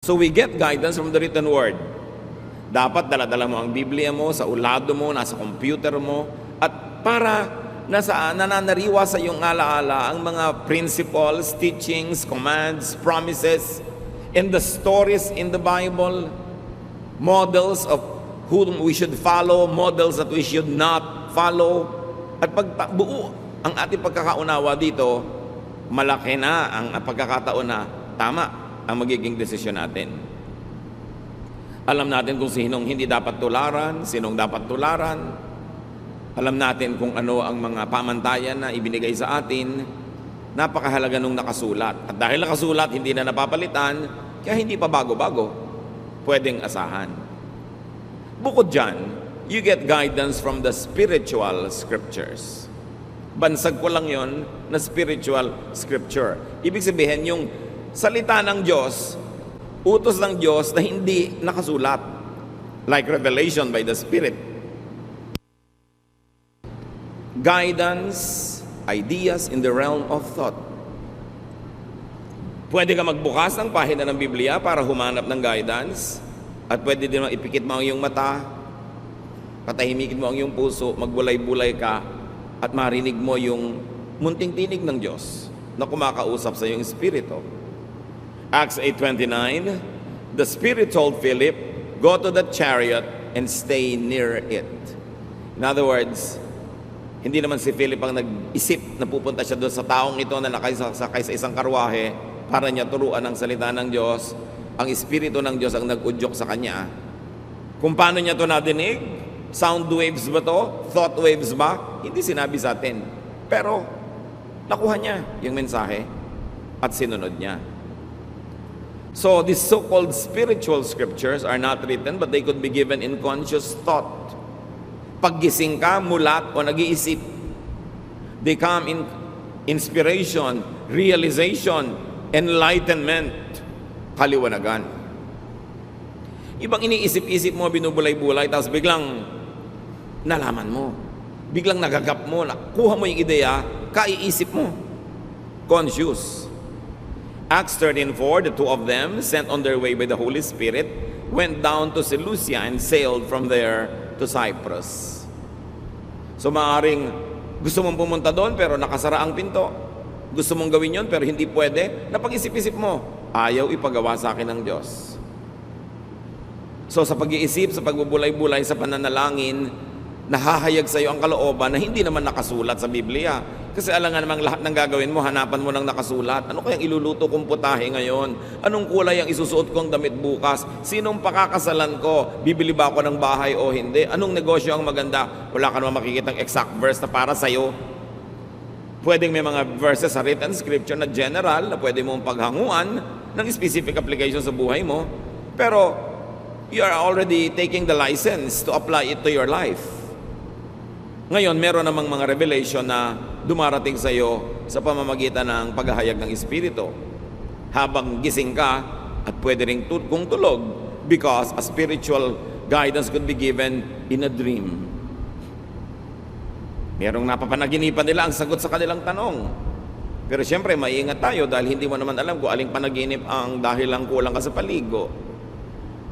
So we get guidance from the written word. Dapat dala-dala mo ang Biblia mo, sa ulado mo, nasa computer mo, at para nananariwa sa iyong alaala ang mga principles, teachings, commands, promises, and the stories in the Bible, models of whom we should follow, models that we should not follow. At pagbuo ang ating pagkakaunawa dito, malaki na ang pagkakataon na tama ang magiging desisyon natin. Alam natin kung sinong hindi dapat tularan, sinong dapat tularan. Alam natin kung ano ang mga pamantayan na ibinigay sa atin. Napakahalaga nung nakasulat. At dahil nakasulat, hindi na napapalitan, kaya hindi pa bago-bago. Pwedeng asahan. Bukod dyan, you get guidance from the spiritual scriptures. Bansag ko lang yon na spiritual scripture. Ibig sabihin, yung salita ng Diyos, utos ng Diyos na hindi nakasulat, like revelation by the Spirit. Guidance, ideas in the realm of thought. Pwede ka magbukas ng pahina ng Biblia para humanap ng guidance, at pwede din ipikit mo ang iyong mata, patahimikin mo ang iyong puso, magbulay-bulay ka, at marinig mo yung munting tinig ng Diyos na kumakausap sa iyong espiritu. Acts 8:29, the Spirit told Philip, go to the chariot and stay near it. In other words, hindi naman si Philip ang nag-isip na pupunta siya doon sa taong ito na nakasakay sa isang karwahe para niya turuan ang salita ng Diyos. Ang Espiritu ng Diyos ang nag-udyok sa kanya. Kung paano niya ito nadinig? Sound waves ba to? Thought waves ba? Hindi sinabi sa atin. Pero, nakuha niya yung mensahe at sinunod niya. So, these so-called spiritual scriptures are not written, but they could be given in conscious thought. Paggising ka, mulat o nag-iisip, they come in inspiration, realization, enlightenment, kaliwanagan. Ibang iniisip-isip mo, binubulay-bulay, tapos biglang nalaman mo. Biglang nagagap mo, nakuha mo yung ideya, kaiisip mo. Conscious. Acts 13:4, the two of them, sent on their way by the Holy Spirit, went down to Seleucia and sailed from there to Cyprus. So maaaring gusto mong pumunta doon pero nakasara ang pinto. Gusto mong gawin yon pero hindi pwede. Napag-isip-isip mo, ayaw ipagawa sa akin ng Diyos. So sa pag-iisip, sa pagbubulay-bulay, sa pananalangin, nahahayag sa iyo ang kalooban na hindi naman nakasulat sa Biblia. Kasi alam nga namang lahat ng gagawin mo, hanapan mo ng nakasulat. Ano kayang iluluto kong putahe ngayon? Anong kulay ang isusuot kong damit bukas? Sinong pakakasalan ko? Bibili ba ako ng bahay o hindi? Anong negosyo ang maganda? Wala ka naman makikitang exact verse na para sa'yo. Pwedeng may mga verses sa written scripture na general na pwede mong paghanguan ng specific application sa buhay mo. Pero you are already taking the license to apply it to your life. Ngayon, meron namang mga revelation na dumarating sa iyo sa pamamagitan ng paghahayag ng Espiritu. Habang gising ka at pwede rin kung tulog, because a spiritual guidance could be given in a dream. Merong napapanaginipan nila ang sagot sa kanilang tanong. Pero siyempre, maiingat tayo dahil hindi mo naman alam kung aling panaginip ang dahil lang kulang ka sa paligo.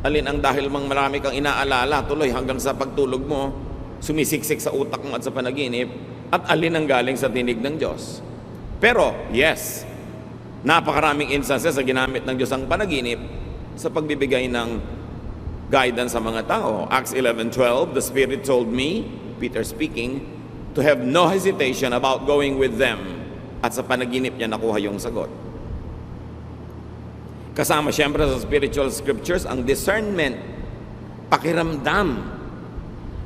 Alin ang dahil mang marami kang inaalala tuloy hanggang sa pagtulog mo, sumisiksik sa utak mo at sa panaginip, at alin ang galing sa tinig ng Diyos. Pero, yes, napakaraming instances na ginamit ng Diyos ang panaginip sa pagbibigay ng guidance sa mga tao. Acts 11:12, the Spirit told me, Peter speaking, to have no hesitation about going with them. At sa panaginip niya nakuha yung sagot. Kasama siyempre sa spiritual scriptures ang discernment, pakiramdam.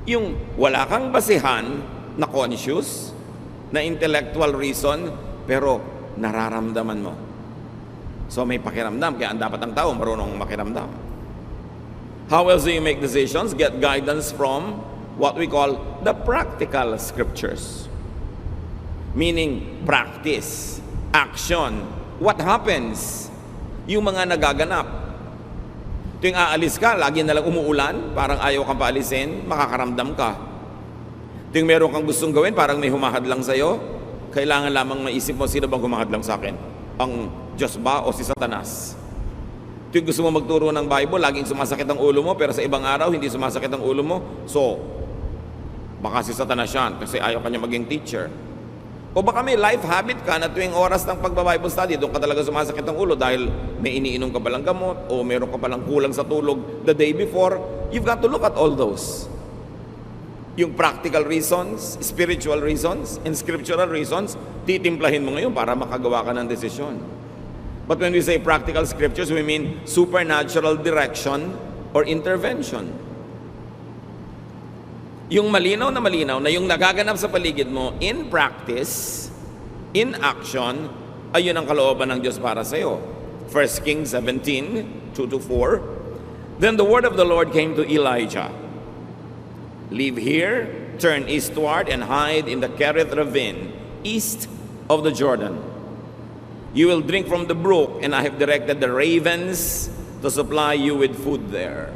Yung wala kang basihan na conscious, na intellectual reason, pero nararamdaman mo. So may pakiramdam, kaya dapat ang tao marunong makiramdam. How else do you make decisions? Get guidance from what we call the practical scriptures. Meaning, practice, action. What happens? Yung mga nagaganap. Tuwing aalis ka, lagi na lang umuulan, parang ayaw kang paalisin, makakaramdam ka. Tuwing meron kang gustong gawin, parang may humahadlang sa'yo, kailangan lamang maisip mo, sino bang humahadlang sa akin? Ang Diyos ba o si Satanas? Tuwing gusto mo magturo ng Bible, laging sumasakit ang ulo mo, pero sa ibang araw, hindi sumasakit ang ulo mo. So, baka si Satanas yan kasi ayaw kanya maging teacher. O baka may life habit ka na tuwing oras ng pagba-Bible study, doon ka talaga sumasakit ang ulo dahil may iniinom ka palang gamot o meron ka palang kulang sa tulog the day before. You've got to look at all those. Yung practical reasons, spiritual reasons, and scriptural reasons, titimplahin mo ngayon para makagawa ka ng desisyon. But when we say practical scriptures, we mean supernatural direction or intervention. Yung malinaw na yung nagaganap sa paligid mo in practice, in action, ayun ang kalooban ng Diyos para sa iyo. 1 Kings 17:2-4. Then the word of the Lord came to Elijah. Leave here, turn eastward, and hide in the Kerith ravine, east of the Jordan. You will drink from the brook, and I have directed the ravens to supply you with food there.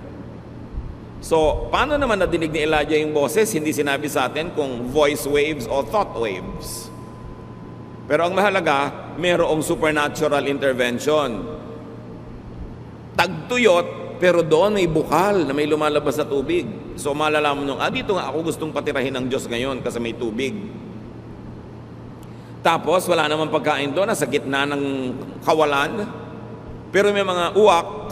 So, paano naman nadinig ni Elijah yung boses? Hindi sinabi sa atin kung voice waves o thought waves. Pero ang mahalaga, mayroong supernatural intervention. Tagtuyot, pero doon may bukal na may lumalabas sa tubig. So, malalaman nyo, dito nga ako gustong patirahin ng Diyos ngayon kasi may tubig. Tapos, wala namang pagkain doon, nasa gitna ng kawalan. Pero may mga uwak,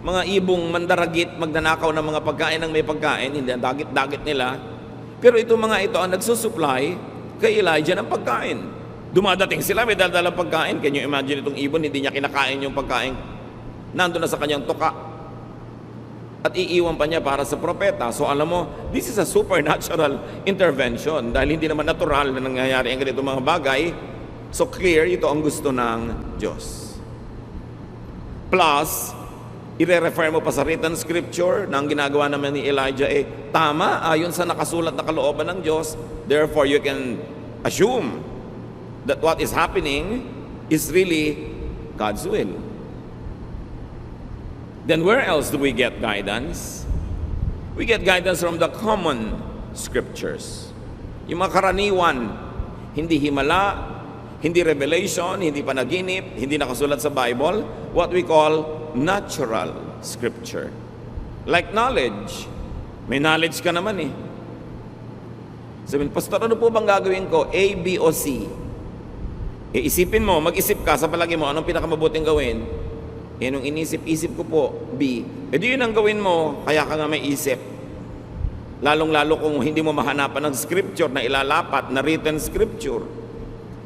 mga ibong mandaragit, magnanakaw ng mga pagkain ng may pagkain, hindi ang dagit-dagit nila. Pero itong mga ito ang nagsusupply kay Elijah ng pagkain. Dumadating sila, may dala-dalang pagkain. Can you imagine itong ibon, hindi niya kinakain yung pagkain. Nandun na sa kanyang tuka. At iiwan pa niya para sa propeta. So alam mo, this is a supernatural intervention. Dahil hindi naman natural na nangyayari ang ganitong mga bagay. So clear, ito ang gusto ng Diyos. Plus, i-refer mo pa sa written scripture na ang ginagawa naman ni Elijah tama, ayon sa nakasulat na kalooban ng Diyos. Therefore, you can assume that what is happening is really God's will. Then where else do we get guidance? We get guidance from the common scriptures. Yung mga karaniwan, hindi himala, hindi revelation, hindi panaginip, hindi nakasulat sa Bible, what we call natural scripture. Like knowledge. May knowledge ka naman Sabihin, Pastor, ano po bang gagawin ko? A, B, o C? Isipin mo, mag-isip ka sa palagi mo, anong pinakamabuting gawin? Nung inisip-isip ko po, B. Di yun ang gawin mo, kaya ka nga may isip. Lalong-lalo kung hindi mo mahanapan ng scripture na ilalapat, na written scripture.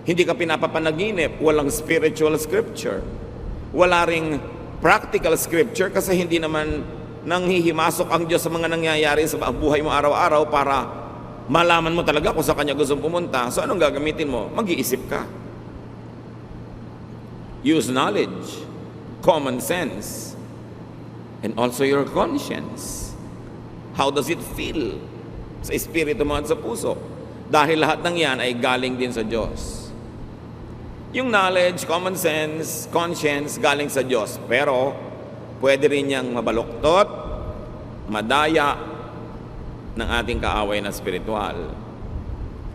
Hindi ka pinapapanaginip, walang spiritual scripture. Wala ring practical scripture kasi hindi naman nanghihimasok ang Diyos sa mga nangyayari sa buhay mo araw-araw para malaman mo talaga kung sa Kanya gustong pumunta. So anong gagamitin mo? Mag-iisip ka. Use knowledge, common sense, and also your conscience. How does it feel sa espiritu mo at sa puso? Dahil lahat ng yan ay galing din sa Diyos. Yung knowledge, common sense, conscience, galing sa Diyos. Pero, pwede rin niyang mabaluktot, madaya ng ating kaaway na spiritual.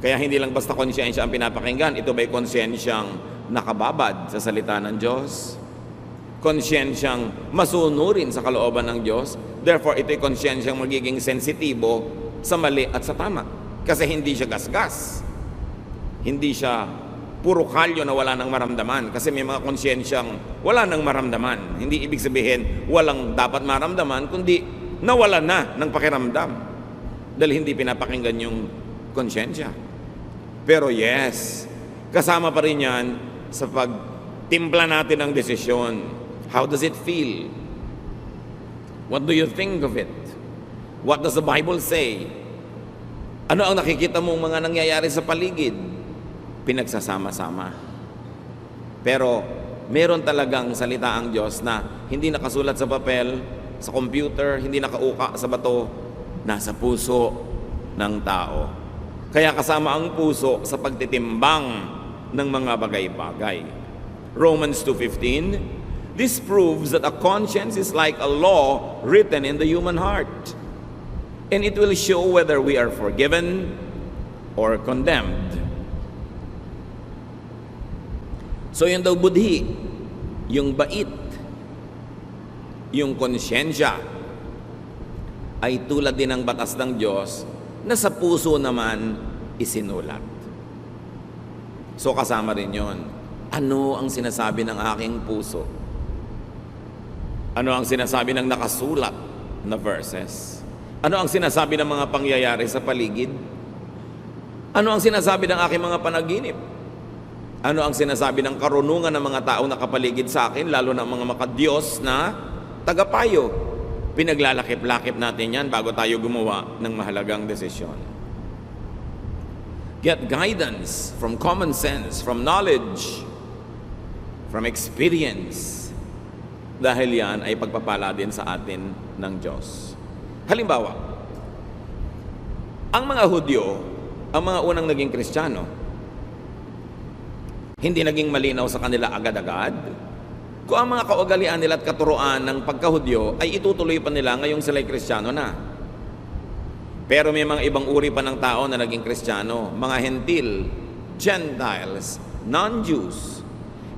Kaya hindi lang basta konsyensya ang pinapakinggan, ito ba'y konsyensyang nakababad sa salita ng Diyos? Konsyensyang masunurin sa kalooban ng Diyos? Therefore, ito'y konsyensyang magiging sensitibo sa mali at sa tama. Kasi hindi siya gasgas. Hindi siya puro kalyo na wala nang maramdaman. Kasi may mga konsyensyang wala nang maramdaman. Hindi ibig sabihin walang dapat maramdaman, kundi nawala na ng pakiramdam. Dahil hindi pinapakinggan yung konsyensya. Pero yes, kasama pa rin yan sa pagtimpla natin ng desisyon. How does it feel? What do you think of it? What does the Bible say? Ano ang nakikita mong mga nangyayari sa paligid? Pinagsasama-sama. Pero meron talagang salita ang Diyos na hindi nakasulat sa papel, sa computer, hindi nakauka sa bato, nasa puso ng tao. Kaya kasama ang puso sa pagtitimbang ng mga bagay-bagay. Romans 2:15, this proves that a conscience is like a law written in the human heart, and it will show whether we are forgiven or condemned. So yun daw budhi, yung bait, yung konsyensya ay tulad din ng batas ng Diyos na sa puso naman isinulat. So kasama rin yon. Ano ang sinasabi ng aking puso? Ano ang sinasabi ng nakasulat na verses? Ano ang sinasabi ng mga pangyayari sa paligid? Ano ang sinasabi ng aking mga panaginip? Ano ang sinasabi ng karunungan ng mga taong nakapaligid sa akin, lalo na mga makadiyos na tagapayo? Pinaglalakip-lakip natin yan bago tayo gumawa ng mahalagang desisyon. Get guidance from common sense, from knowledge, from experience. Dahil yan ay pagpapala din sa atin ng Diyos. Halimbawa, ang mga Hudyo, ang mga unang naging Kristiyano, hindi naging malinaw sa kanila agad-agad kung ang mga kaugalian nila at katuruan ng pagkahudyo ay itutuloy pa nila ngayong sila'y Kristiyano na. Pero may mga ibang uri pa ng tao na naging Kristiyano, mga Hentil, Gentiles, non-Jews.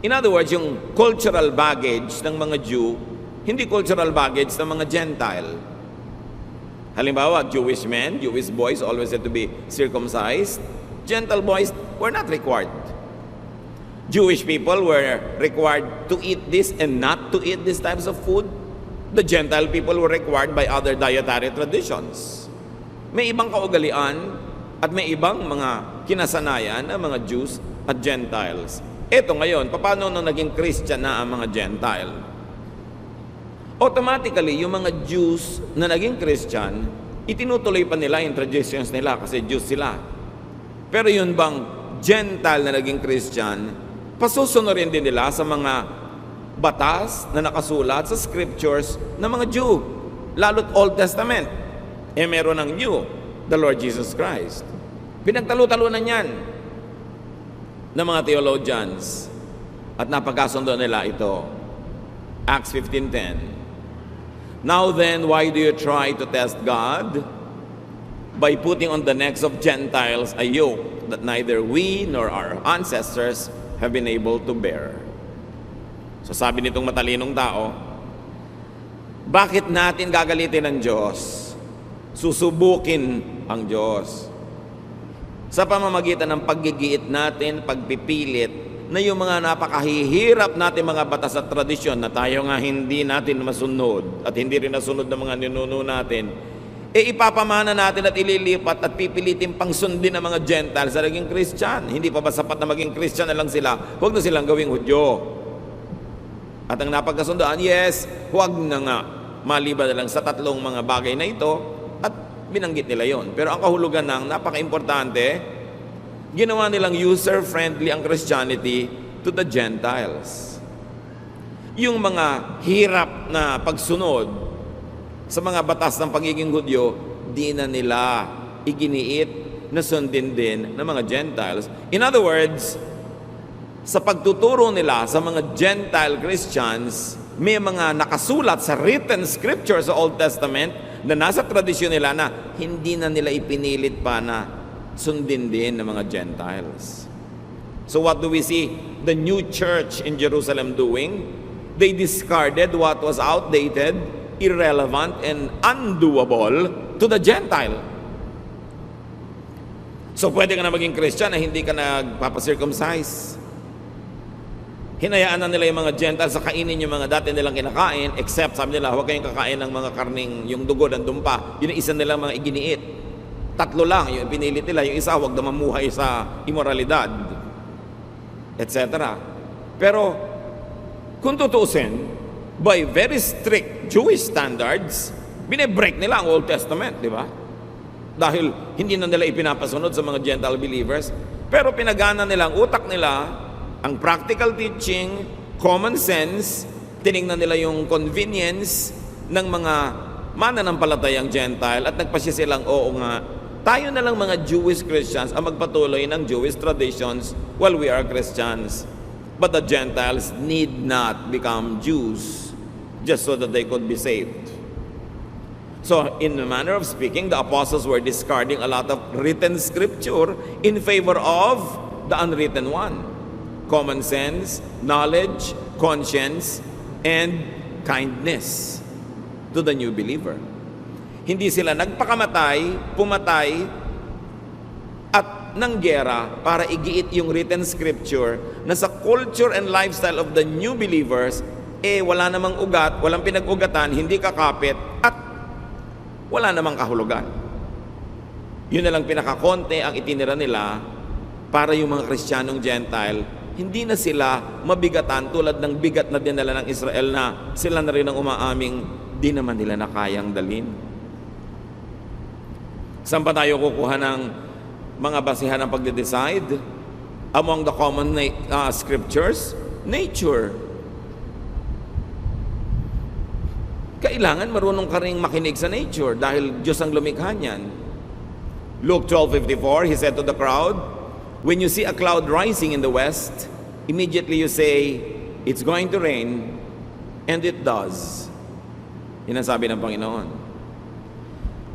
In other words, yung cultural baggage ng mga Jew, hindi cultural baggage ng mga Gentile. Halimbawa, Jewish men, Jewish boys always had to be circumcised. Gentile boys were not required. Jewish people were required to eat this and not to eat these types of food. The Gentile people were required by other dietary traditions. May ibang kaugalian at may ibang mga kinasanayan ng mga Jews at Gentiles. Ito ngayon, paano nung naging Christian na ang mga Gentile? Automatically, yung mga Jews na naging Christian, itinutuloy pa nila yung traditions nila kasi Jews sila. Pero yun bang Gentile na naging Christian, pasusunurin din nila sa mga batas na nakasulat sa scriptures ng mga Jew, lalo't Old Testament. Meron ng New, the Lord Jesus Christ. Pinagtalo-talunan yan ng mga theologians at napagkasundo nila ito. Acts 15:10. Now then, why do you try to test God? By putting on the necks of Gentiles a yoke that neither we nor our ancestors have been able to bear. So sabi nitong matalinong tao, bakit natin gagalitin ng Diyos? Susubukin ang Diyos. Sa pamamagitan ng paggigiit natin, pagpipilit, na yung mga napakahihirap natin mga batas at tradisyon na tayo nga hindi natin masunod at hindi rin nasunod ng mga ninuno natin, ipapamana natin at ililipat at pipilitin pang sundin ng mga Gentiles sa naging Christian. Hindi pa ba sapat na maging Christian na lang sila? Huwag na silang gawing Hudyo. At ang napagkasundoan, yes, huwag na nga. Maliban na lang sa tatlong mga bagay na ito at binanggit nila yon. Pero ang kahulugan ng napaka-importante, ginawa nilang user-friendly ang Christianity to the Gentiles. Yung mga hirap na pagsunod sa mga batas ng pagiging Hudyo, di na nila iginiit na sundin din ng mga Gentiles. In other words, sa pagtuturo nila sa mga Gentile Christians, may mga nakasulat sa written scripture sa Old Testament na nasa tradisyon nila na hindi na nila ipinilit pa na sundin din ng mga Gentiles. So what do we see the new church in Jerusalem doing? They discarded what was outdated, irrelevant, and undoable to the Gentile. So pwede ka na maging Christian na hindi ka nagpapacircumcise. Hinayaan na nila yung mga Gentiles sa kainin yung mga dati nilang kinakain, except sabi nila, huwag kayong kakain ng mga karning, yung dugo ng dumpa. Yun ang isa nilang mga iginiit. 3 lang, yung pinilit nila, yung isa, huwag na mamuhay sa immoralidad, etc. Pero, kung tutusin, by very strict Jewish standards, binebreak nila ang Old Testament, di ba? Dahil hindi na nila ipinapasunod sa mga Gentile believers, pero pinagana nila ang utak nila, ang practical teaching, common sense, tinignan nila yung convenience ng mga mananampalatayang Gentile at nagpasya silang, oo nga, tayo na lang mga Jewish Christians ang magpatuloy ng Jewish traditions while we are Christians. But the Gentiles need not become Jews just so that they could be saved. So, in a manner of speaking, the apostles were discarding a lot of written scripture in favor of the unwritten one. Common sense, knowledge, conscience, and kindness. to the new believer. Hindi sila nagpakamatay, pumatay, at nanggera para igiit yung written scripture na sa culture and lifestyle of the new believers, wala namang ugat, walang pinag-ugatan, hindi kakapit, at wala namang kahulugan. Yun na lang pinakakonte ang itinira nila para yung mga Kristiyanong Gentile, hindi na sila mabigatan tulad ng bigat na dinala ng Israel na sila na rin ang umaaming di naman nila na kayang dalhin. Saan pa tayo kukuha ng mga basihan ng pagde-decide? Among the common scriptures, nature. Kailangan marunong ka ring makinig sa nature dahil Diyos ang lumikha niyan. Luke 12:54, He said to the crowd, "When you see a cloud rising in the west, immediately you say, it's going to rain, and it does." Yan ang sabi ng Panginoon.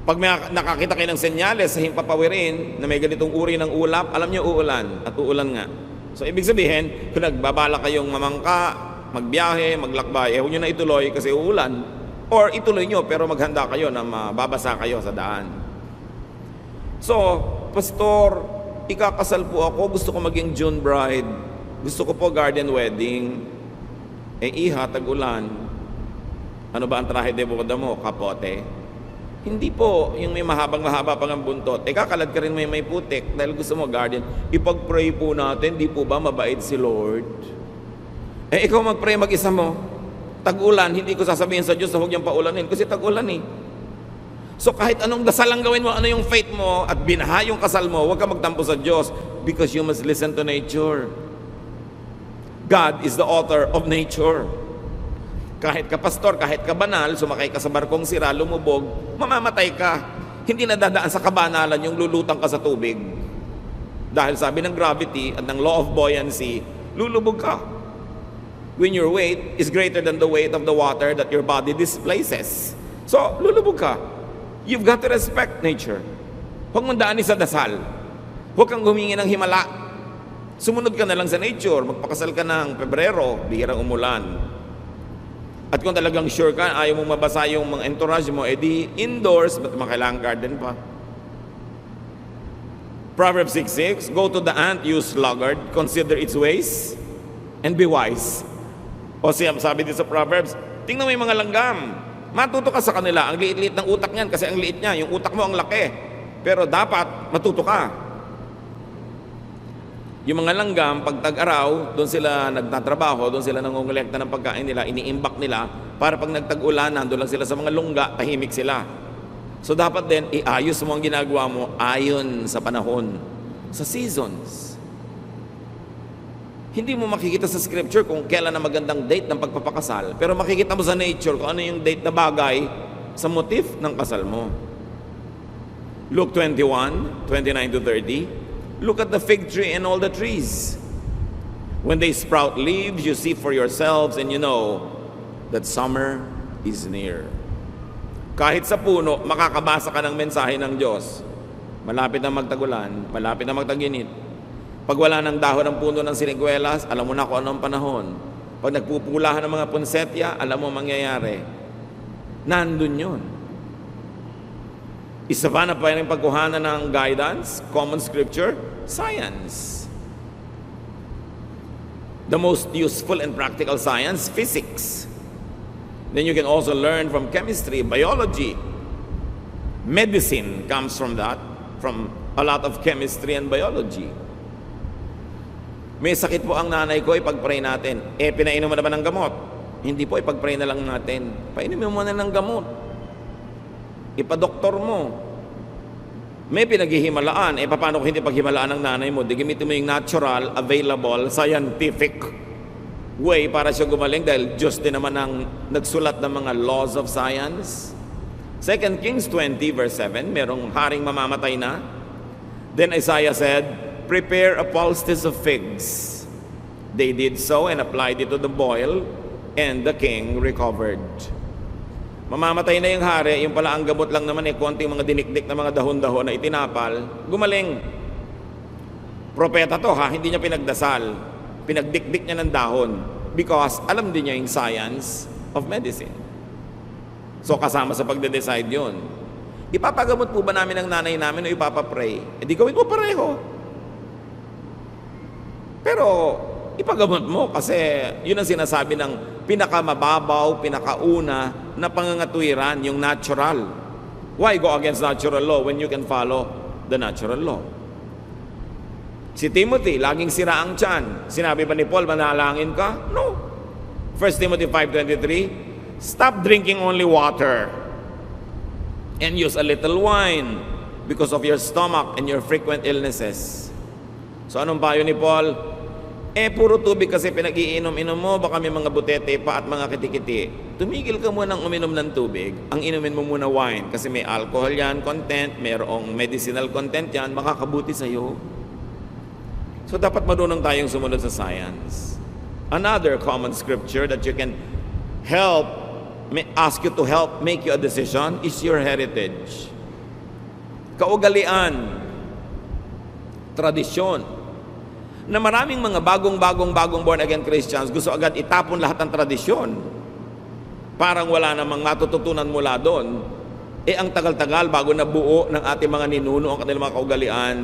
Pag may nakakita kayo ng senyales sa himpapawirin na may ganitong uri ng ulap, alam niyo uulan, at uulan nga. So ibig sabihin, kung nagbabala kayong mamangka, magbiyahe, maglakbay, huwag niyo na ituloy kasi uulan. Or ituloy niyo pero maghanda kayo na mababasa kayo sa daan. So, Pastor, ikakasal po ako, gusto ko maging June bride. Gusto ko po garden wedding. Iha, tag-ulan. Ano ba ang trahe de boda mo? Kapote? Hindi po, yung may mahaba pang ang buntot. Kakalad ka rin may putik dahil gusto mo garden. Ipag-pray po natin, di po ba mabait si Lord? Ikaw mag-pray mag-isa mo. Tag-ulan, hindi ko sasabihin sa Diyos na huwag niyang paulanin kasi tag-ulan eh. So kahit anong dasal ang gawin mo, ano yung faith mo, at binaha yung kasal mo, huwag ka magtampo sa Diyos because you must listen to nature. God is the author of nature. Kahit ka pastor, kahit ka banal, sumakay ka sa barkong sira, lumubog, mamamatay ka. Hindi na dadaan sa kabanalan yung lulutang ka sa tubig. Dahil sabi ng gravity at ng law of buoyancy, lulubog ka. When your weight is greater than the weight of the water that your body displaces. So, lulubog ka. You've got to respect nature. Huwag mong daanin sa dasal. Huwag kang humingi ng himala. Sumunod ka na lang sa nature. Magpakasal ka ng Pebrero, bihirang umulan. At kung talagang sure ka, ayaw mong mabasa yung mga entourage mo, edi indoors, ba't makailangang garden pa? Proverbs 6:6, "Go to the ant, you sluggard, consider its ways, and be wise." O siya, sabi din sa Proverbs, tingnan mo yung mga langgam. Matuto ka sa kanila. Ang liit-liit ng utak niyan kasi ang liit niya. Yung utak mo ang laki. Pero dapat matuto ka. Yung mga langgam, pag tag-araw, doon sila nagtatrabaho, doon sila nangongolekta ng pagkain nila, iniimbak nila, para pag nagtag-ulan, nandun lang sila sa mga lungga, tahimik sila. So dapat din, iayos mo ang ginagawa mo ayon sa panahon, sa seasons. Hindi mo makikita sa scripture kung kailan na magandang date ng pagpapakasal, pero makikita mo sa nature kung ano yung date na bagay sa motif ng kasal mo. Luke 21:29-30, "Look at the fig tree and all the trees. When they sprout leaves, you see for yourselves and you know that summer is near." Kahit sa puno, makakabasa ka ng mensahe ng Diyos. Malapit na magtagulan, malapit na magtaginit. Pag wala ng dahon ng puno ng siniguelas, alam mo na kung anong panahon. Pag nagpupulahan ng mga ponsetya, alam mo mangyayari. Nandun yun. Isa pa na pwedeng pagkuhanan ng guidance, common scripture, science. The most useful and practical science, physics. Then you can also learn from chemistry, biology. Medicine comes from that, from a lot of chemistry and biology. May sakit po ang nanay ko, ipag-pray natin. Pinainom mo na ba ng gamot? Hindi po, ipag-pray na lang natin. Painumin mo na ng gamot. Ipa-doktor mo. May pinaghihimalaan. Paano kung hindi paghimalaan ng nanay mo? Di gamitin mo yung natural, available, scientific way para siya gumaling dahil Diyos din naman ang nagsulat ng mga laws of science. 2 Kings 20:7, merong haring mamamatay na. Then Isaiah said, "Prepare a poultice of figs." They did so and applied it to the boil, and the king recovered. Mamamatay na yung hari, yung pala ang gamot lang naman konting mga dinikdik na mga dahon-dahon na itinapal, gumaling. Propeta to ha, hindi niya pinagdasal. Pinagdikdik niya ng dahon because alam din niya yung science of medicine. So kasama sa pagde-decide yun. Ipapagamot po ba namin ang nanay namin o ipapapray? E di gawin mo pareho. Pero ipagamot mo kasi yun ang sinasabi ng pinakamababaw, pinakauna na pangangatwiran, yung natural. Why go against natural law when you can follow the natural law? Si Timothy, laging sira ang tiyan. Sinabi ba ni Paul, manalangin ka? No. 1 Timothy 5:23, stop drinking only water and use a little wine because of your stomach and your frequent illnesses. So anong payo ni Paul? Puro tubig kasi pinag-iinom-inom mo, baka may mga butete pa at mga kitikiti. Tumigil ka muna ng uminom ng tubig. Ang inumin mo muna wine kasi may alcohol yan, content, mayroong medicinal content yan, makakabuti sa'yo. So dapat marunong tayong sumunod sa science. Another common scripture that you can ask you to help make you a decision is your heritage. Kaugalian, tradisyon, na maraming mga bagong born again Christians gusto agad itapon lahat ng tradisyon. Parang wala namang matututunan mula doon. Ang tagal-tagal bago nabuo ng ating mga ninuno ang kanilang mga kaugalian,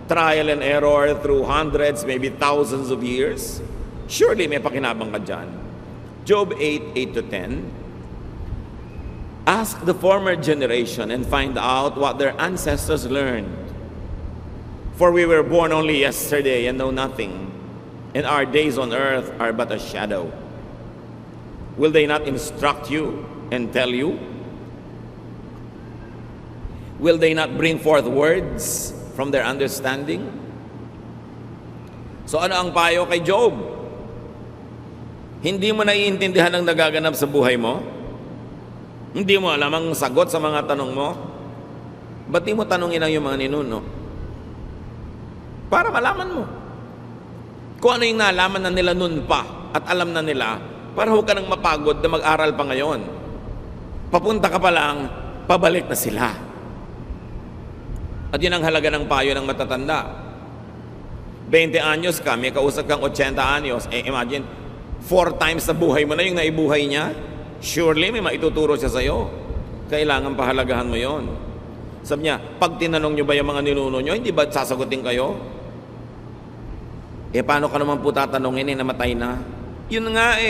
trial and error through hundreds, maybe thousands of years. Surely may pakinabang ka dyan. Job 8:8-10. Ask the former generation and find out what their ancestors learned. For we were born only yesterday and know nothing, and our days on earth are but a shadow. Will they not instruct you and tell you? Will they not bring forth words from their understanding? So ano ang payo kay Job? Hindi mo naiintindihan ang nagaganap sa buhay mo? Hindi mo alam ang sagot sa mga tanong mo? Ba't di mo tanongin ang iyong mga ninuno? Para malaman mo. Kung ano yung nalaman na nila noon pa at alam na nila, para huwag ka nang mapagod na mag-aral pa ngayon. Papunta ka pa lang, pabalik na sila. At yun ang halaga ng payo ng matatanda. 20 anyos ka, may kausap kang 80 anyos. Imagine, 4 times sa buhay mo na yung naibuhay niya. Surely may maituturo siya sa'yo. Kailangan pahalagahan mo yon. Sabi niya, pag tinanong nyo ba yung mga ninuno nyo, hindi ba sasagutin kayo? Paano ka naman po tatanungin namatay na? Yun nga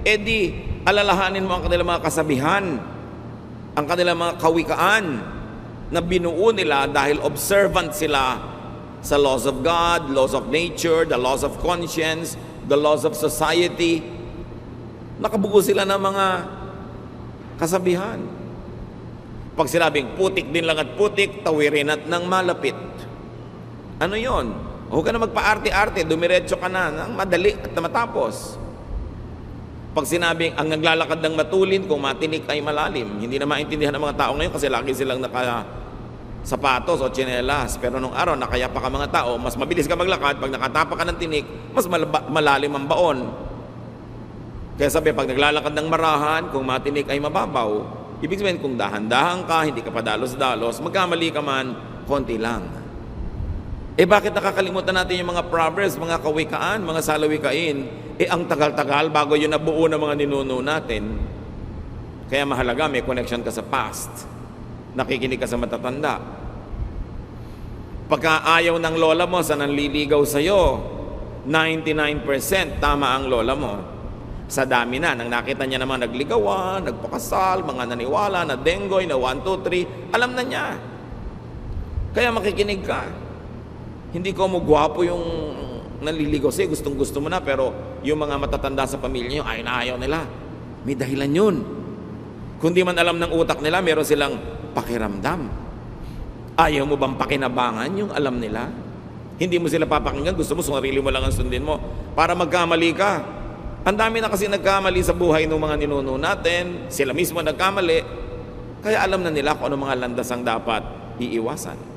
di, alalahanin mo ang kanilang mga kasabihan, ang kanilang mga kawikaan na binuo nila dahil observant sila sa laws of God, laws of nature, the laws of conscience, the laws of society. Nakabuo sila ng mga kasabihan. Pag sinabing putik din lang at putik, tawirin at nang malapit. Ano yon? Huwag ka na magpa-arte-arte, dumiretso ka na ng madali at na matapos. Pag sinabing ang naglalakad ng matulin, kung matinik ay malalim, hindi na maintindihan ng mga tao ngayon kasi lagi silang naka-sapatos o tsinelas. Pero nung araw, nakayapa ka mga tao, mas mabilis ka maglakad, pag nakatapa ka ng tinik, mas malalim ang baon. Kaya sabi, pag naglalakad ng marahan, kung matinik ay mababaw, ibig sabihin, kung dahan-dahan ka, hindi ka pa dalos-dalos, magkamali ka man, konti lang. Bakit nakakalimutan natin yung mga proverbs, mga kawikaan, mga salawikain? Ang tagal-tagal bago yun nabuo ng mga ninuno natin. Kaya mahalaga, may connection ka sa past. Nakikinig ka sa matatanda. Pagka ayaw ng lola mo sa nanliligaw sa'yo, 99% tama ang lola mo. Sa dami na, nang nakita niya naman nagligawan, nagpakasal, mga naniwala, na denggoy, na 1, 2, 3, alam na niya. Kaya makikinig ka. Hindi ko mo gwapo yung nanliligaw sa'yo, gustong-gusto mo na, pero yung mga matatanda sa pamilya nyo, ayaw nila. May dahilan yun. Kung di man alam ng utak nila, meron silang pakiramdam. Ayaw mo bang pakinabangan yung alam nila? Hindi mo sila papakinggan, gusto mo, sarili mo lang ang sundin mo. Para magkamali ka. Ang dami na kasi nagkamali sa buhay ng mga ninuno natin, sila mismo nagkamali, kaya alam na nila kung ano mga landas ang dapat iiwasan.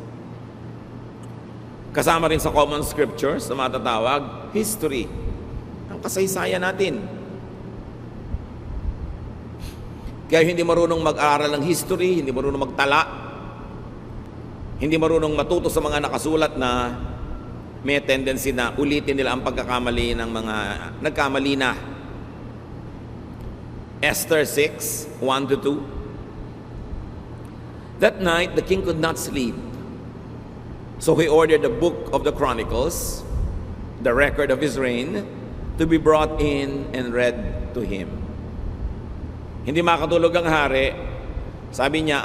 Kasama rin sa common scriptures na matatawag, history. Ang kasaysayan natin. Kaya hindi marunong mag-aaral ng history, hindi marunong magtala, hindi marunong matuto sa mga nakasulat na may tendency na ulitin nila ang pagkakamali ng mga nagkamali na. Esther 6:1-2. That night, the king could not sleep. So he ordered the book of the Chronicles, the record of his reign, to be brought in and read to him. Hindi makatulog ang hari. Sabi niya,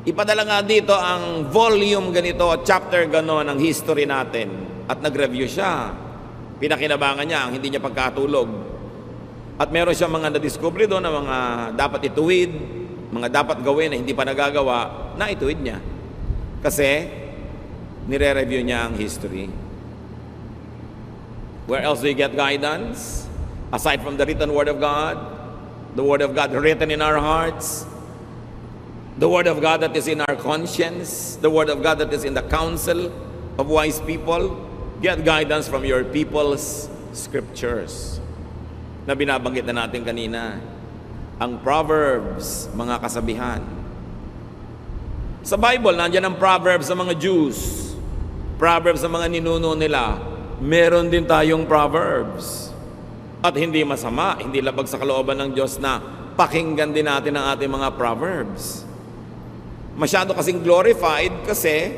ipadala nga dito ang volume ganito, chapter ganon, ng history natin. At nag-review siya. Pinakinabangan niya ang hindi niya pagkatulog. At meron siya mga na-discovery doon na mga dapat ituwid, mga dapat gawin na hindi pa nagagawa, na ituwid niya. Kasi, nire-review niya ang history. Where else do you get guidance? Aside from the written Word of God, the Word of God written in our hearts, the Word of God that is in our conscience, the Word of God that is in the counsel of wise people, get guidance from your people's scriptures. Na binabanggit na natin kanina, ang Proverbs, mga kasabihan. Sa Bible, nandiyan ang Proverbs sa mga Jews, Proverbs sa mga ninuno nila. Meron din tayong Proverbs. At hindi masama, hindi labag sa kalooban ng Diyos na pakinggan din natin ang ating mga Proverbs. Masyado kasing glorified kasi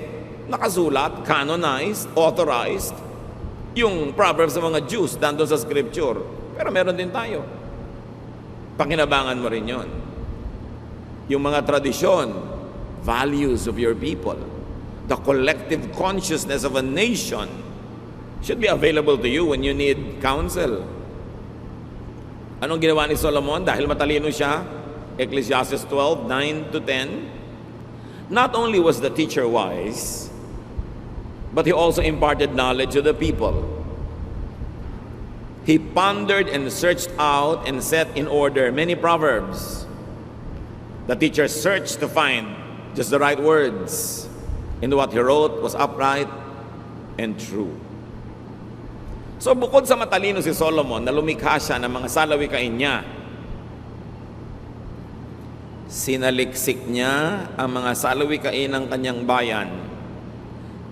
nakasulat, canonized, authorized, yung Proverbs sa mga Jews nandun sa Scripture. Pero meron din tayo. Pakinabangan mo rin yon. Yung mga tradisyon, values of your people, the collective consciousness of a nation should be available to you when you need counsel. Anong ginawa ni Solomon? Dahil matalino siya, Ecclesiastes 12, 9 to 10, not only was the teacher wise, but he also imparted knowledge to the people. He pondered and searched out and set in order many proverbs. The teacher searched to find just the right words, and what he wrote was upright and true. So bukod sa matalino si Solomon na lumikha siya ng mga salawikain niya, sinaliksik niya ang mga salawikain ng kanyang bayan.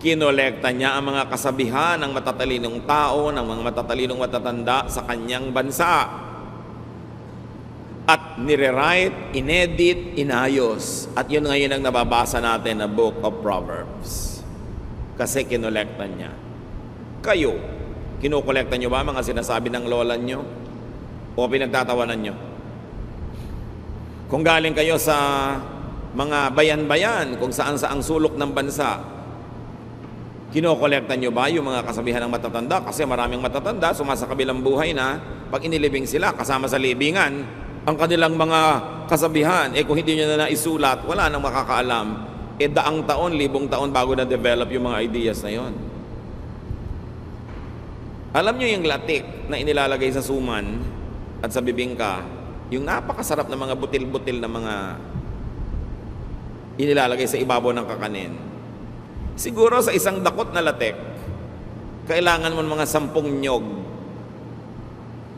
Kinolekta niya ang mga kasabihan ng matatalinong tao, ng mga matatalinong matatanda sa kanyang bansa. At nire-write, inedit, inayos. At yun ngayon ang nababasa natin na Book of Proverbs. Kasi kinolekta niya. Kayo, kinukolekta nyo ba mga sinasabi ng lola nyo? O pinagtatawanan nyo? Kung galing kayo sa mga bayan-bayan, kung saan-saang sulok ng bansa, kinokolekta nyo ba yung mga kasabihan ng matatanda? Kasi maraming matatanda, sumasakabilang buhay na, pag inilibing sila, kasama sa libingan, ang kanilang mga kasabihan, kung hindi nyo na naisulat, wala nang makakaalam. Daang taon, libong taon bago na-develop yung mga ideas na yon. Alam nyo yung latik na inilalagay sa suman at sa bibingka, yung napakasarap na mga butil-butil na mga inilalagay sa ibabaw ng kakanin. Siguro sa isang dakot na latik, kailangan mo mga 10 nyog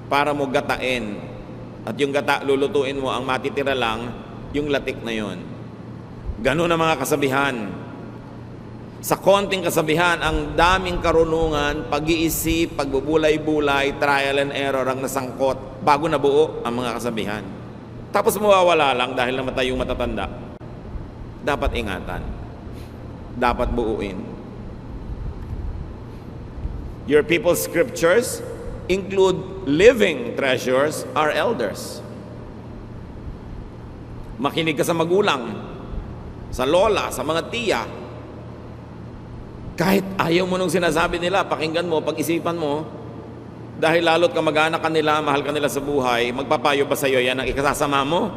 para mo gatain. At yung gata, lulutuin mo, ang matitira lang, yung latik na yon. Ganun ang mga kasabihan. Sa konting kasabihan, ang daming karunungan, pag-iisip, pagbubulay-bulay, trial and error ang nasangkot bago nabuo ang mga kasabihan. Tapos mawawala lang dahil namatay yung matatanda. Dapat ingatan. Dapat buuin. Your people's scriptures include living treasures, our elders. Makinig ka sa magulang, sa lola, sa mga tiya. Kahit ayaw mo nung sinasabi nila, pakinggan mo, pag-isipan mo, dahil lalo't kamag-anak ka nila, mahal ka nila sa buhay, magpapayo ba sa'yo yan ang ikasasama mo?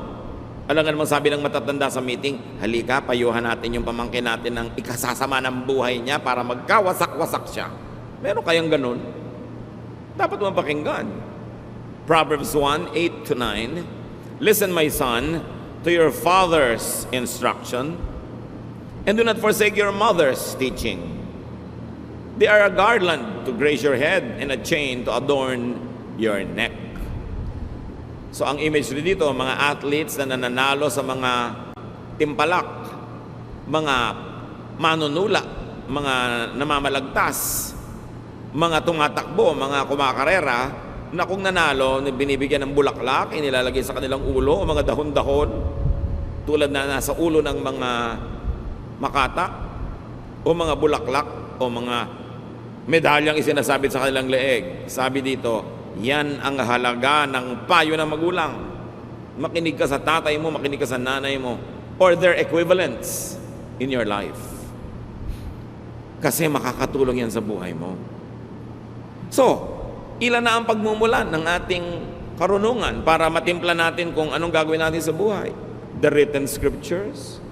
Alam nga naman sabi ng matatanda sa meeting, halika, payuhan natin yung pamangkin natin ng ikasasama ng buhay niya para magkawasak-wasak siya. Meron kayang ganun? Dapat mo pakinggan. Proverbs 1, 8 to 9, listen, my son, to your father's instruction, and do not forsake your mother's teaching. They are a garland to grace your head and a chain to adorn your neck. So ang image dito, mga athletes na nananalo sa mga timpalak, mga manunula, mga namamalagtas, mga tumatakbo, mga kumakarera, na kung nanalo, binibigyan ng bulaklak, inilalagay sa kanilang ulo, o mga dahon-dahon, tulad na nasa ulo ng mga makata o mga bulaklak o mga medalyang isinasabi sa kanilang leeg. Sabi dito, yan ang halaga ng payo ng magulang. Makinig ka sa tatay mo, makinig ka sa nanay mo, or their equivalents in your life. Kasi makakatulong yan sa buhay mo. So, ilan na ang pagmumulan ng ating karunungan para matimpla natin kung anong gagawin natin sa buhay? The written scriptures,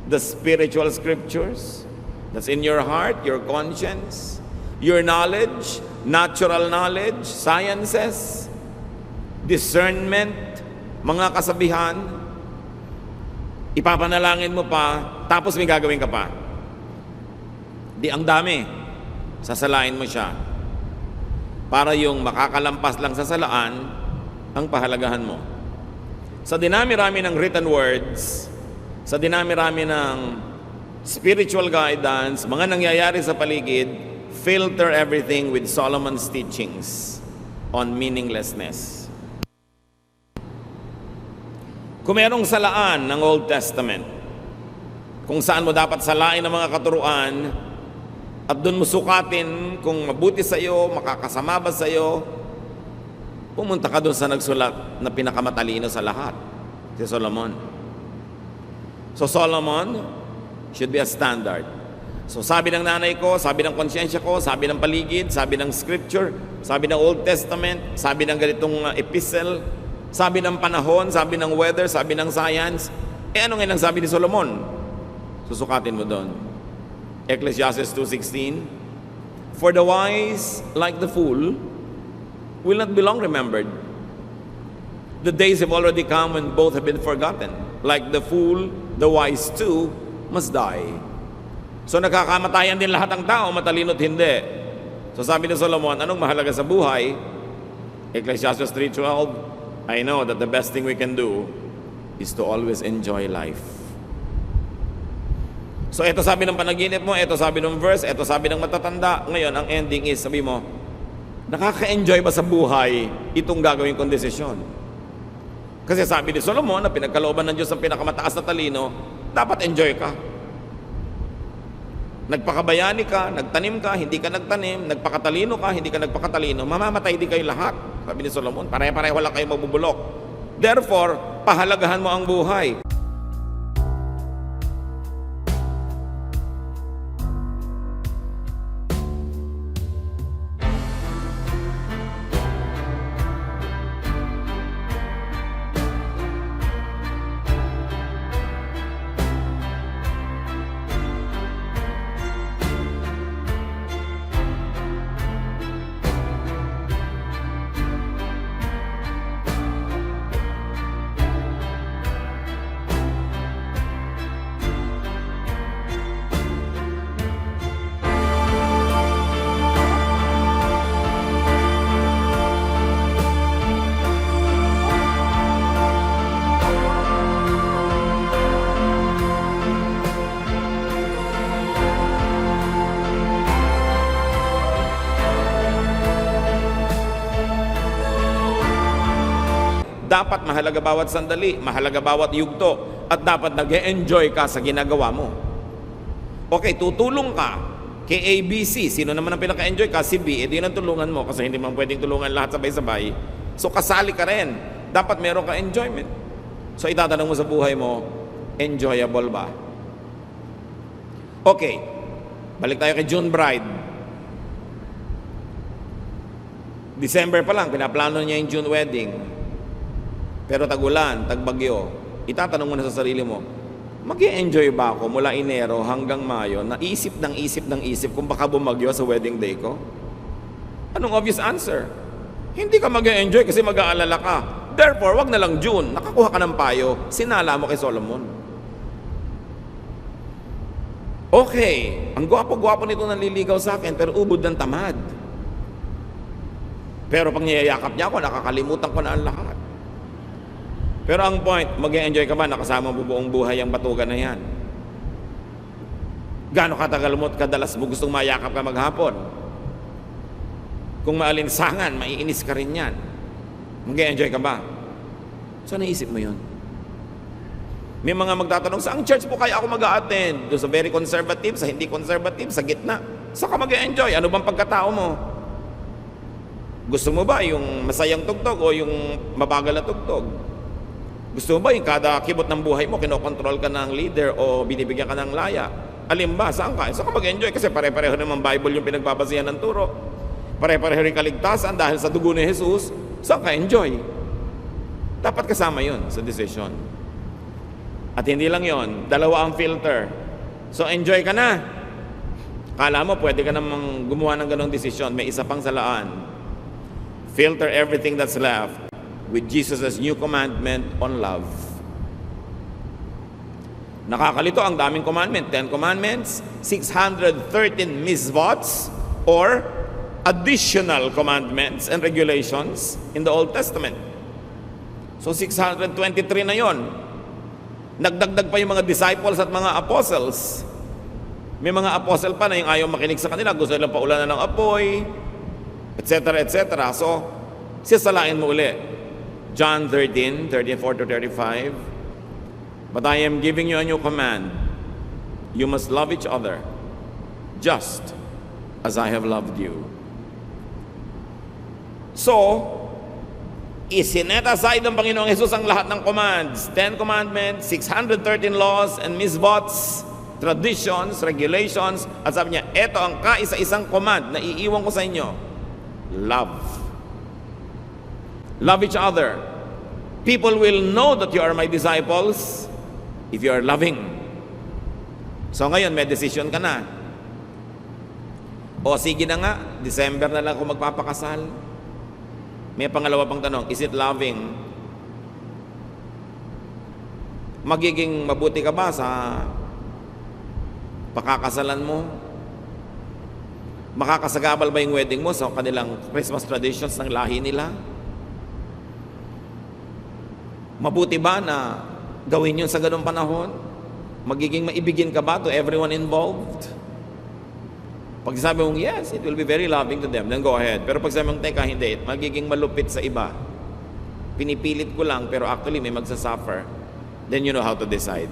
the spiritual scriptures, that's in your heart, your conscience, your knowledge, natural knowledge, sciences, discernment, mga kasabihan, ipapanalangin mo pa, tapos may gagawin ka pa. Di ang dami, sasalain mo siya. Para yung makakalampas lang sa salaan, ang pahalagahan mo. Sa dinami-rami ng written words, sa dinami-rami ng spiritual guidance, mga nangyayari sa paligid, filter everything with Solomon's teachings on meaninglessness. Kung merong salaan ng Old Testament, kung saan mo dapat salain ang mga katuruan, at doon mo sukatin kung mabuti sa iyo, makakasama ba sa iyo, pumunta ka doon sa nagsulat na pinakamatalino sa lahat, si Solomon. So Solomon should be a standard. So sabi ng nanay ko, sabi ng konsyensya ko, sabi ng paligid, sabi ng scripture, sabi ng Old Testament, sabi ng ganitong epistle, sabi ng panahon, sabi ng weather, sabi ng science, ano ngayon ang sabi ni Solomon? Susukatin mo doon. Ecclesiastes 2:16, for the wise, like the fool, will not be long remembered. The days have already come when both have been forgotten. Like the fool, the wise too must die. So nakakamatayan din lahat ng tao, matalino't hindi. So sabi ni Solomon, anong mahalaga sa buhay? Ecclesiastes 3:12, I know that the best thing we can do is to always enjoy life. So ito sabi ng panaginip mo, ito sabi ng verse, ito sabi ng matatanda. Ngayon, ang ending is, sabi mo, nakaka-enjoy ba sa buhay itong gagawin kong desisyon? Kasi sabi ni Solomon na pinagkalooban ng Diyos ang pinakamataas na talino, dapat enjoy ka. Nagpakabayani ka, nagtanim ka, hindi ka nagtanim, nagpakatalino ka, hindi ka nagpakatalino, mamamatay di kayo lahat. Sabi ni Solomon, pare-pareho lang kayo mabubulok. Therefore, pahalagahan mo ang buhay. Dapat mahalaga bawat sandali, mahalaga bawat yugto, at dapat nag-e-enjoy ka sa ginagawa mo. Okay, tutulong ka kay ABC. Sino naman ang pinaka-enjoy ka? Si B. Edi yun ang tulungan mo kasi hindi man pwedeng tulungan lahat sabay-sabay. So kasali ka rin. Dapat meron ka enjoyment. So itatanong mo sa buhay mo, enjoyable ba? Okay, balik tayo kay June Bride. December pa lang, pinaplano niya yung June wedding. Pero tag-ulan, tag-bagyo, itatanong mo na sa sarili mo, mag-i-enjoy ba ako mula Enero hanggang Mayo na isip kung baka bumagyo sa wedding day ko? Anong obvious answer? Hindi ka mag-i-enjoy kasi mag-aalala ka. Therefore, wag na lang June. Nakakuha ka ng payo, sinala mo kay Solomon. Okay, ang gwapo-gwapo nito nanliligaw sa akin pero ubod ng tamad. Pero pag niyayakap niya ako, nakakalimutan ko na ang lahat. Pero ang point, mag-e-enjoy ka ba nakasama mo buong buhay ang batugan na yan? Gaano katagal mo at kadalas mo gustong mayakap ka maghapon? Kung maalinsangan, maiinis ka rin yan. Mag-e-enjoy ka ba? So naisip mo yun. May mga magtatanong, saang church po kaya ako mag-a-attend? Doon sa very conservative, sa hindi conservative, sa gitna. Saan ka mag-enjoy? Ano bang pagkatao mo? Gusto mo ba yung masayang tugtog o yung mabagal na tugtog? Gusto mo ba yung kada kibot ng buhay mo, kinokontrol ka ng leader o binibigyan ka ng laya? Alin ba? Saan ka? Saan ka mag-enjoy? Kasi pare-pareho naman Bible yung pinagbabasihan ng turo. Pare-pareho rin kaligtasan dahil sa dugo ni Jesus. Saan ka enjoy? Dapat kasama yun sa decision. At hindi lang yon, dalawa ang filter. So enjoy ka na. Kala mo pwede ka namang gumawa ng ganong desisyon. May isa pang salaan. Filter everything that's left with Jesus' new commandment on love. Nakakalito ang daming commandment. 10 commandments, 613 misvots or additional commandments and regulations in the Old Testament. So 623 na yon. Nagdagdag pa yung mga disciples at mga apostles. May mga apostle pa na yung ayaw makinig sa kanila, gusto nilang paulanan ng apoy, etc. etc. So, sisalain mo uli. John 13, 34-35. But I am giving you a new command. You must love each other, just as I have loved you. So, isinet aside ng Panginoong Jesus ang lahat ng commands. 10 commandments, 613 laws and misvots, traditions, regulations. At sabi niya, eto ang kaisa-isang command na iiwan ko sa inyo. Love. Love each other. People will know that you are my disciples if you are loving. So ngayon, may decision ka na. O sige na nga, December na lang ako magpapakasal. May pangalawa pang tanong, is it loving? Magiging mabuti ka ba sa pakakasalan mo? Makakasagabal ba yung wedding mo sa kanilang Christmas traditions ng lahi nila? Mabuti ba na gawin yun sa ganung panahon? Magiging maibigin ka ba to everyone involved? Pag sabi mong yes, it will be very loving to them, then go ahead. Pero pag sabi mong teka, hindi, magiging malupit sa iba. Pinipilit ko lang, pero actually may magsasuffer. Then you know how to decide.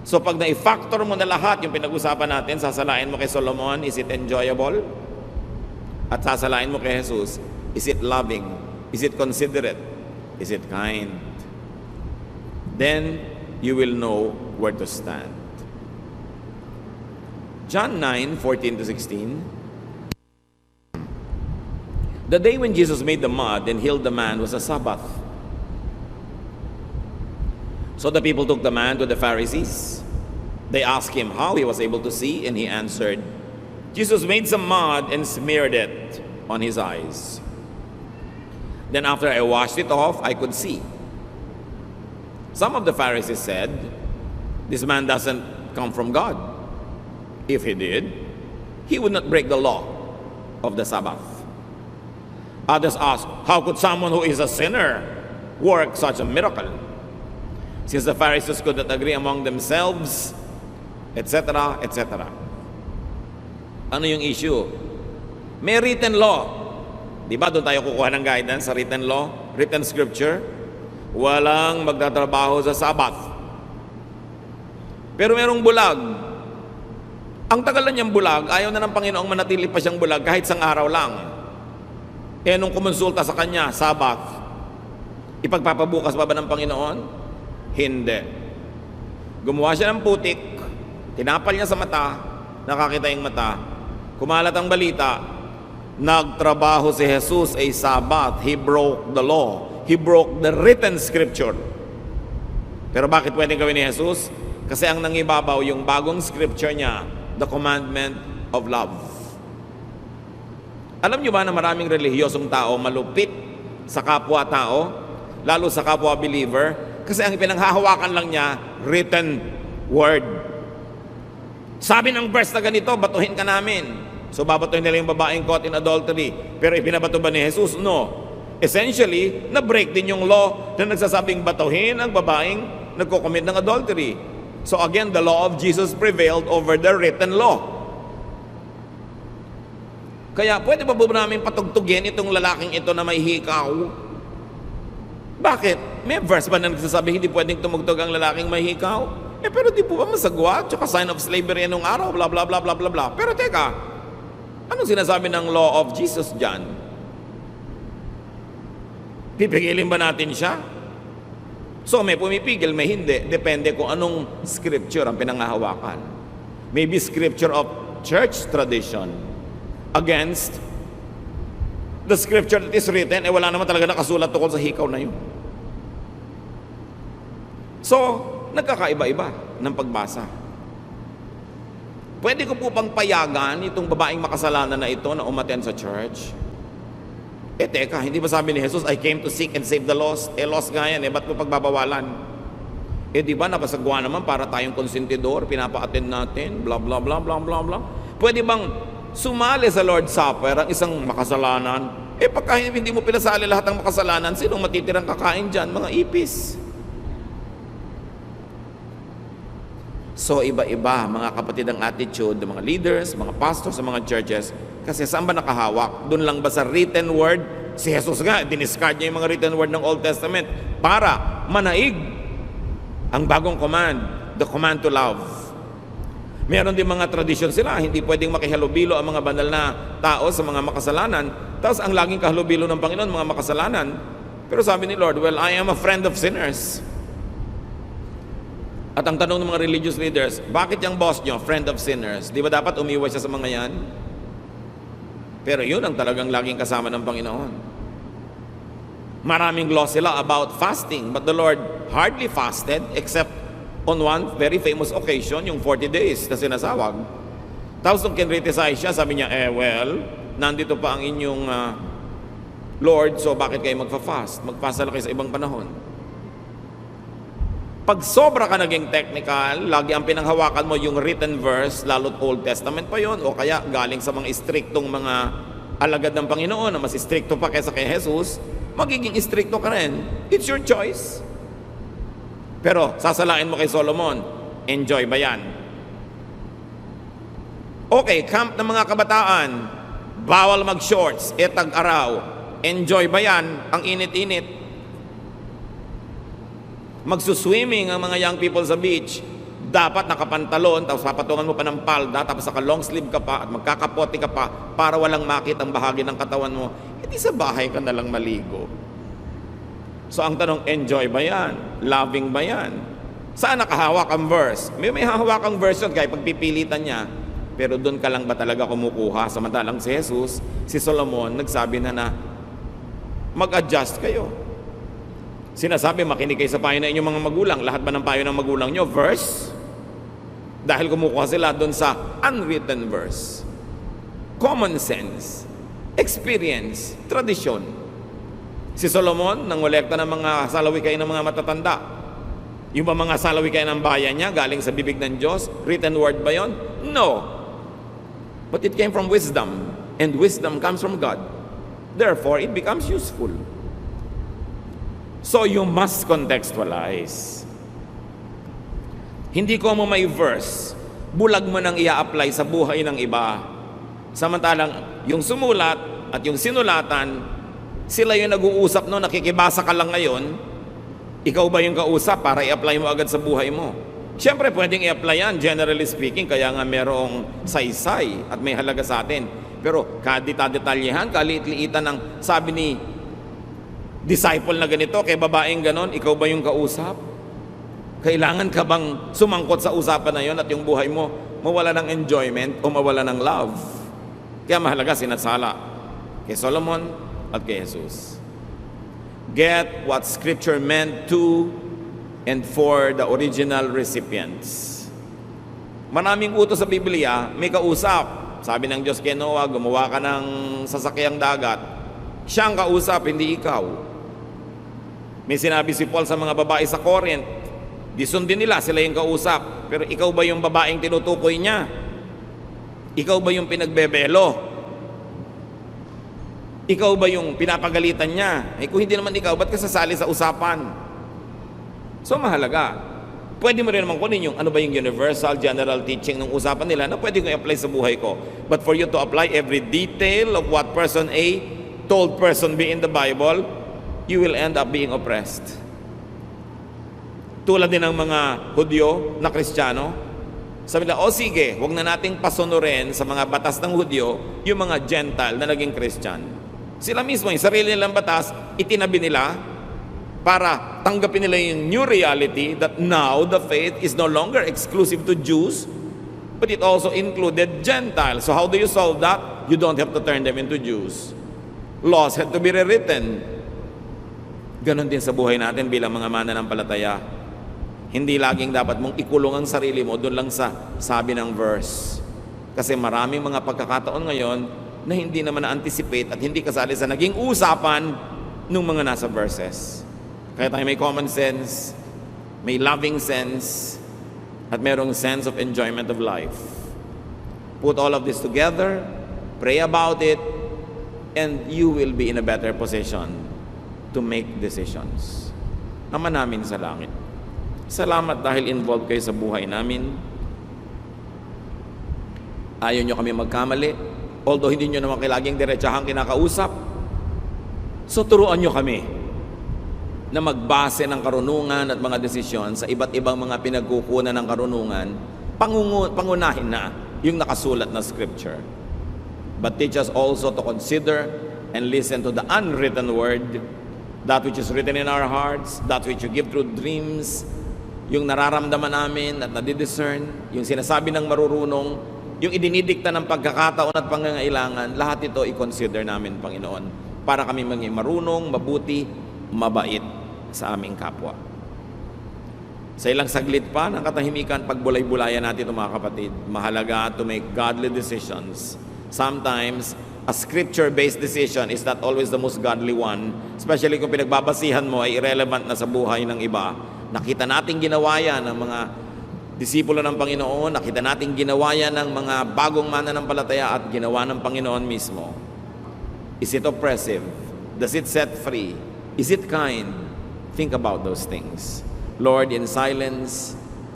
So pag na-factor mo na lahat yung pinag-usapan natin, sasalain mo kay Solomon, is it enjoyable? At sasalain mo kay Jesus, is it loving? Is it considerate? Is it kind? Then you will know where to stand. John 9:14-16. The day when Jesus made the mud and healed the man was a Sabbath. So the people took the man to the Pharisees. They asked him how he was able to see, and he answered, Jesus made some mud and smeared it on his eyes. Then after I washed it off, I could see. Some of the Pharisees said, this man doesn't come from God. If he did, he would not break the law of the Sabbath. Others asked, how could someone who is a sinner work such a miracle? Since the Pharisees could not agree among themselves, etc., etc. Ano yung issue? May written law. Di ba doon tayo kukuha ng guidance sa written law, written scripture? Walang magtatrabaho sa Sabbath. Pero merong bulag. Ang tagal na niyang bulag, ayaw na ng Panginoong manatili pa siyang bulag kahit sang araw lang. Eh nung kumonsulta sa kanya, Sabbath, ipagpapabukas ba ng Panginoon? Hindi. Gumawa siya ng putik, tinapal niya sa mata, nakakita yung mata, kumalat ang balita, nagtrabaho si Jesus ay Sabbath. He broke the law. He broke the written scripture. Pero bakit pwedeng gawin ni Jesus? Kasi ang nangibabaw yung bagong scripture niya, the commandment of love. Alam niyo ba na maraming relihiyosong tao malupit sa kapwa-tao, lalo sa kapwa-believer, kasi ang pinanghahawakan lang niya, written word. Sabi ng verse na ganito, batuhin ka namin. So babatuhin nila yung babaeng caught in adultery. Pero ipinabato ba ni Jesus? No. Essentially, na-break din yung law na nagsasabing batuhin ang babaeng nagko-commit ng adultery. So again, the law of Jesus prevailed over the written law. Kaya pwede ba namin patugtugin itong lalaking ito na may hikaw? Bakit? may verse ba na nagsasabi hindi pwedeng tumugtog ang lalaking mahikaw? Pero di po ba masagwa? Tsaka sign of slavery nung araw, bla bla bla bla bla bla. Pero teka, anong sinasabi ng law of Jesus dyan? Pipigilin ba natin siya? So may pumipigil, may hindi. Depende kung anong scripture ang pinangahawakan. Maybe scripture of church tradition against the scripture that is written, wala naman talaga nakasulat tungkol sa hikaw na yun. So, nagkakaiba-iba ng pagbasa. Pwede ko po bang payagan itong babaeng makasalanan na ito na umattend sa church? Teka, hindi ba sabi ni Jesus, I came to seek and save the lost? Lost nga yan, ba't mo pagbabawalan? Di ba, napasagwa naman para tayong konsentidor, pinapa-attend natin, bla bla bla bla bla bla. Pwede bang sumali sa Lord's Supper ang isang makasalanan? Pagka hindi mo pinasali lahat ng makasalanan, sinong matitirang kakain dyan? Mga ipis. So, iba-iba, mga kapatid, ang attitude ng mga leaders, mga pastors sa mga churches. Kasi saan ba nakahawak? Doon lang ba sa written word? Si Jesus nga, diniscard niya yung mga written word ng Old Testament para manaig ang bagong command, the command to love. Meron din mga tradisyon sila, hindi pwedeng makihalubilo ang mga banal na tao sa mga makasalanan. Tapos ang laging kahalubilo ng Panginoon, mga makasalanan. Pero sabi ni Lord, well, I am a friend of sinners. At ang tanong ng mga religious leaders, bakit yung boss nyo, friend of sinners? Di ba dapat umiwas siya sa mga yan? Pero yun ang talagang laging kasama ng Panginoon. Maraming law sila about fasting, but the Lord hardly fasted except on one very famous occasion, yung 40 days na sinasawag. Tapos nung kinriticize siya, sabi niya, well, nandito pa ang inyong Lord, so bakit kayo magfa-fast? Mag-fast na kayo sa ibang panahon. Pag sobra ka naging technical, lagi ang pinanghawakan mo yung written verse, lalo't Old Testament pa yon, o kaya galing sa mga istriktong mga alagad ng Panginoon na mas istrikto pa kaysa kay Jesus, magiging istrikto ka rin. It's your choice. Pero sasalain mo kay Solomon, enjoy ba yan? Okay, camp ng mga kabataan, bawal mag-shorts, tag-araw, enjoy ba yan? Ang init-init. Magsuswimming ang mga young people sa beach, dapat nakapantalon, tapos papatungan mo pa ng palda, tapos naka long sleeve ka pa, at magkakapote ka pa, para walang makita ang bahagi ng katawan mo. Hindi sa bahay ka nalang maligo. So ang tanong, enjoy ba yan? Loving ba yan? Saan nakahawak ang verse? May hahawak ang verse yun, kaya pagpipilitan niya. Pero doon ka lang ba talaga kumukuha? Samantalang si Jesus, si Solomon, nagsabi na mag-adjust kayo. Sinasabi, makinig kayo sa payo na inyong mga magulang. Lahat ba ng payo ng magulang nyo? Verse? Dahil kumukuha sila doon sa unwritten verse. Common sense, experience, tradisyon. Si Solomon, nangolekta ng mga salawikay ng mga matatanda. Yung ba mga salawikay ng bayan niya, galing sa bibig ng Diyos? Written word ba yon? No. But it came from wisdom. And wisdom comes from God. Therefore, it becomes useful. So you must contextualize. Hindi ko mo may verse, bulag mo nang i-apply sa buhay ng iba. Samantalang yung sumulat at yung sinulatan, sila yung nag-uusap no, nakikibasa ka lang ngayon, ikaw ba yung kausap para i-apply mo agad sa buhay mo? Siyempre pwedeng i-apply yan, generally speaking, kaya nga merong saysay at may halaga sa atin. Pero kadita-detalyehan, kaliit-liitan ng sabi ni disciple na ganito, kay babaeng ganon, ikaw ba yung kausap? Kailangan ka bang sumangkot sa usapan na yon at yung buhay mo mawala ng enjoyment o mawala ng love? Kaya mahalaga sinasala kay Solomon at kay Jesus. Get what Scripture meant to and for the original recipients. Maraming utos sa Biblia, may kausap. Sabi ng Diyos kay Noah, gumawa ka ng sasakyang dagat. Siya ang kausap, hindi ikaw. May sinabi si Paul sa mga babae sa Corinth, di sundin nila, sila yung kausap. Pero ikaw ba yung babaeng tinutukoy niya? Ikaw ba yung pinagbebelo? Ikaw ba yung pinapagalitan niya? Kung hindi naman ikaw, ba't ka sasali sa usapan? So mahalaga. Pwede mo rin naman kunin yung ano ba yung universal general teaching ng usapan nila na pwede ko i-apply sa buhay ko. But for you to apply every detail of what person A told person B in the Bible, you will end up being oppressed. Tulad din ng mga Hudyo na Kristiyano. Sabi nila, o sige, huwag na nating pasunurin sa mga batas ng Hudyo yung mga Gentile na naging Christian. Sila mismo, yung sarili nilang batas, itinabi nila para tanggapin nila yung new reality that now the faith is no longer exclusive to Jews, but it also included Gentiles. So how do you solve that? You don't have to turn them into Jews. Laws had to be rewritten. Ganon din sa buhay natin bilang mga mananampalataya. Hindi laging dapat mong ikulong ang sarili mo doon lang sa sabi ng verse. Kasi maraming mga pagkakataon ngayon na hindi naman na-anticipate at hindi kasali sa naging usapan ng mga nasa verses. Kaya tayo may common sense, may loving sense, at merong sense of enjoyment of life. Put all of this together, pray about it, and you will be in a better position to make decisions. Ama namin sa langit, salamat dahil involved kayo sa buhay namin. Ayaw nyo kami magkamali, although hindi nyo naman laging diretsahang kinakausap. So turuan nyo kami na magbase ng karunungan at mga desisyon sa iba't ibang mga pinagkukunan ng karunungan, pangunahin na yung nakasulat na scripture. But teach us also to consider and listen to the unwritten word, that which is written in our hearts, that which you give through dreams, yung nararamdaman namin at nadidiscern, yung sinasabi ng marurunong, yung idinidikta ng pagkakataon at pangangailangan, lahat ito i-consider namin, Panginoon, para kami maging marunong, mabuti, mabait sa aming kapwa. Sa ilang saglit pa ng katahimikan, pagbulay-bulayan natin ito, mga kapatid. Mahalaga to make godly decisions. Sometimes, a scripture-based decision is not always the most godly one, especially kung pinagbabasihan mo ay irrelevant na sa buhay ng iba. Nakita natin ginawa yan ng mga disipulo ng Panginoon, nakita natin ginawa yan ng mga bagong mananampalataya at ginawa ng Panginoon mismo. Is it oppressive? Does it set free? Is it kind? Think about those things. Lord, in silence,